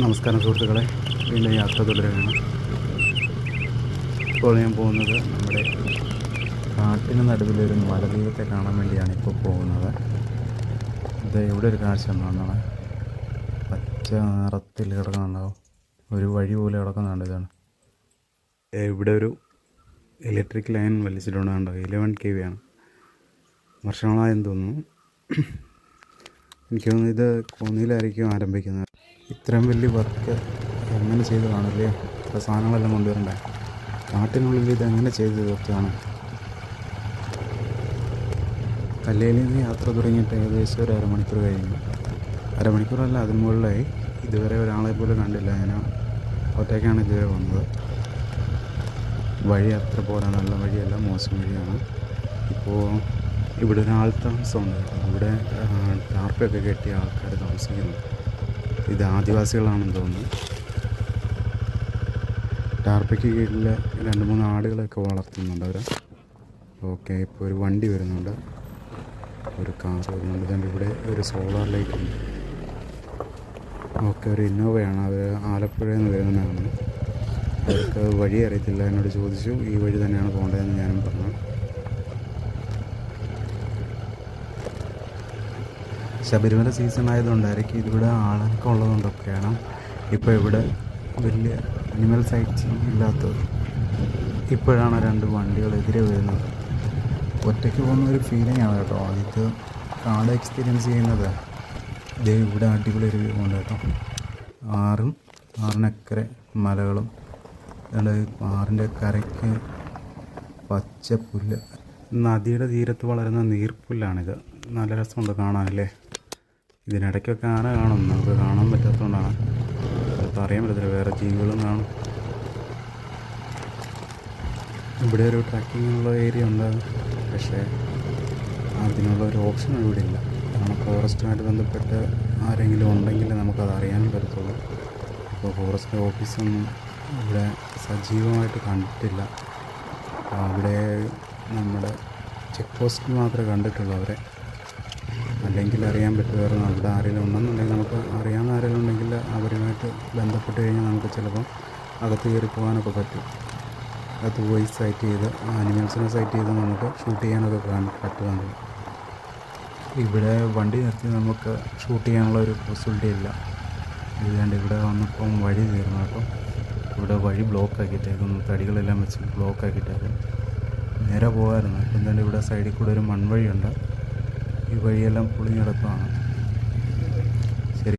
നമസ്കാരം സുഹൃത്തുക്കളെ, വീണ്ടും യാത്ര തുടരുകയാണ്. ഇപ്പോൾ ഞാൻ പോകുന്നത് നമ്മുടെ കാട്ടിന് നടുവിലൊരു മലദൈവത്തെ കാണാൻ വേണ്ടിയാണ് ഇപ്പോൾ പോകുന്നത്. ഇത് ഇവിടെ ഒരു കാഴ്ച കാണണം. പച്ച നിറത്തിൽ കിടക്കുന്നുണ്ടാവും, ഒരു വഴി പോലെ കിടക്കുന്നുണ്ട്. ഇതാണ് ഇവിടെ ഒരു ഇലക്ട്രിക് ലൈൻ വലിച്ചിട്ടുണ്ടോ. 11 kV ആണ്. വർഷങ്ങളായെന്ന് തോന്നുന്നു. എനിക്ക് തോന്നുന്നു ഇത് കോന്നിയിലായിരിക്കും ആരംഭിക്കുന്നത്. ഇത്രയും വലിയ വർക്ക് എങ്ങനെ ചെയ്ത് കാണില്ലേ? ഇത്ര സാധനങ്ങളെല്ലാം കൊണ്ടുവരണ്ടേ? കാട്ടിനുള്ളിൽ ഇതെങ്ങനെ ചെയ്ത് തീർത്താണ്? കല്ലേലിൽ നിന്ന് യാത്ര തുടങ്ങിയിട്ട് ഏകദേശം ഒരു അരമണിക്കൂർ കഴിഞ്ഞു. അരമണിക്കൂറല്ല, അതിന് മുകളിലായി. ഇതുവരെ ഒരാളെ പോലും കണ്ടില്ല. ഞാൻ ഒറ്റയ്ക്കാണ് ഇതുവരെ വന്നത്. വഴി അത്ര പോരാ, നല്ല വഴിയല്ല, മോശം വഴിയാണ്. ഇപ്പോൾ ഇവിടെ ഒരാൾ താമസമുണ്ട്. ഇവിടെ ടാർപ്പൊക്കെ കെട്ടിയ ആൾക്കാർ താമസിക്കുന്നു. ഇത് ആദിവാസികളാണെന്ന് തോന്നുന്നു. ടാർപ്പയ്ക്ക് കീഴിൽ 2-3 ആടുകളൊക്കെ വളർത്തുന്നുണ്ട് അവർ. ഓക്കെ, ഇപ്പോൾ ഒരു വണ്ടി വരുന്നുണ്ട്, ഒരു കാർ വരുന്നുണ്ട്. ഇതുകൊണ്ട് ഇവിടെ ഒരു സോളാർ ലൈറ്റ് ഉണ്ട്. ഓക്കെ, ഒരു ഇന്നോവയാണ്. അവർ ആലപ്പുഴയിൽ നിന്ന് വരുന്നതാണ്. അവർക്ക് വഴി അറിയത്തില്ല. എന്നോട് ചോദിച്ചു ഈ വഴി തന്നെയാണ് പോകേണ്ടതെന്ന് ഞാനും പറഞ്ഞു. ശബരിമല സീസൺ ആയതുകൊണ്ടായിരിക്കും ഇതിവിടെ ആളൊക്കെ ഉള്ളതുകൊണ്ടൊക്കെയാണ് ഇപ്പോൾ ഇവിടെ വലിയ അനിമൽ സൈറ്റ്സ് ഇല്ലാത്തത്. ഇപ്പോഴാണ് 2 വണ്ടികൾ എതിരെ വരുന്നത്. ഒറ്റയ്ക്ക് പോകുന്ന ഒരു ഫീലിംഗ് ആണ് കേട്ടോ. ഇത് കാട് എക്സ്പീരിയൻസ് ചെയ്യുന്നത് ഇത് ഇവിടെ അടിപൊളി ഒരു വ്യൂ ഉണ്ട് കേട്ടോ. ആറിനക്കരെ മലകളും, ആറിൻ്റെ കരയ്ക്ക് പച്ച പുല്ല്. നദിയുടെ തീരത്ത് വളരുന്ന നീർപ്പുല്ലാണിത്. നല്ല രസമുണ്ട് കാണാനല്ലേ? ഇതിനിടയ്ക്കൊക്കെ ആന കാണും, നമുക്ക് കാണാൻ പറ്റാത്തതുകൊണ്ടാണ്. ചിലപ്പോൾ അറിയാൻ പറ്റത്തില്ല, വേറെ ജീവികളും കാണും. ഇവിടെ ഒരു ട്രക്കിങ്ങിനുള്ള ഏരിയ ഉണ്ട്, പക്ഷേ അതിനുള്ള ഒരു ഓപ്ഷൻ ഇവിടെ ഇല്ല. കാരണം ഫോറസ്റ്റുമായിട്ട് ബന്ധപ്പെട്ട് ആരെങ്കിലും ഉണ്ടെങ്കിൽ നമുക്കത് അറിയാനും പറ്റത്തുള്ളൂ. ഇപ്പോൾ ഫോറസ്റ്റ് ഓഫീസൊന്നും ഇവിടെ സജീവമായിട്ട് കണ്ടിട്ടില്ല. അവിടെ നമ്മുടെ ചെക്ക് പോസ്റ്റിൽ മാത്രമേ കണ്ടിട്ടുള്ളൂ അവരെ. അല്ലെങ്കിൽ അറിയാൻ പറ്റുമായിരുന്നു. അവിടെ ആരെങ്കിലും ഉണ്ടെന്നുണ്ടെങ്കിൽ, നമുക്ക് അറിയാവുന്ന ആരെങ്കിലും ഉണ്ടെങ്കിൽ അവരുമായിട്ട് ബന്ധപ്പെട്ട് കഴിഞ്ഞാൽ നമുക്ക് ചിലപ്പം അകത്ത് കയറി പോകാനൊക്കെ പറ്റും. അകത്ത് പോയി സൈറ്റ് ചെയ്ത് ആനിമൽസിനെ സൈറ്റ് ചെയ്ത് നമുക്ക് ഷൂട്ട് ചെയ്യാനൊക്കെ പറ്റുമെന്ന്. ഇവിടെ വണ്ടി നിർത്തി നമുക്ക് ഷൂട്ട് ചെയ്യാനുള്ള ഒരു പോസിബിലിറ്റി ഇല്ല. ഇതുകൊണ്ട് ഇവിടെ വന്നപ്പം വഴി തീർന്നു കേട്ടോ. ഇവിടെ വഴി ബ്ലോക്ക് ആക്കിയിട്ടേക്കുന്നു, തടികളെല്ലാം വെച്ച് ബ്ലോക്ക് ആക്കിയിട്ടേക്കും. നേരെ പോകാമായിരുന്നു. അപ്പം എന്തായാലും ഇവിടെ സൈഡിൽ കൂടെ ഒരു മൺവഴിയുണ്ട്. ഈ വഴിയെല്ലാം പൊളിഞ്ഞ് കിടക്കുകയാണ്.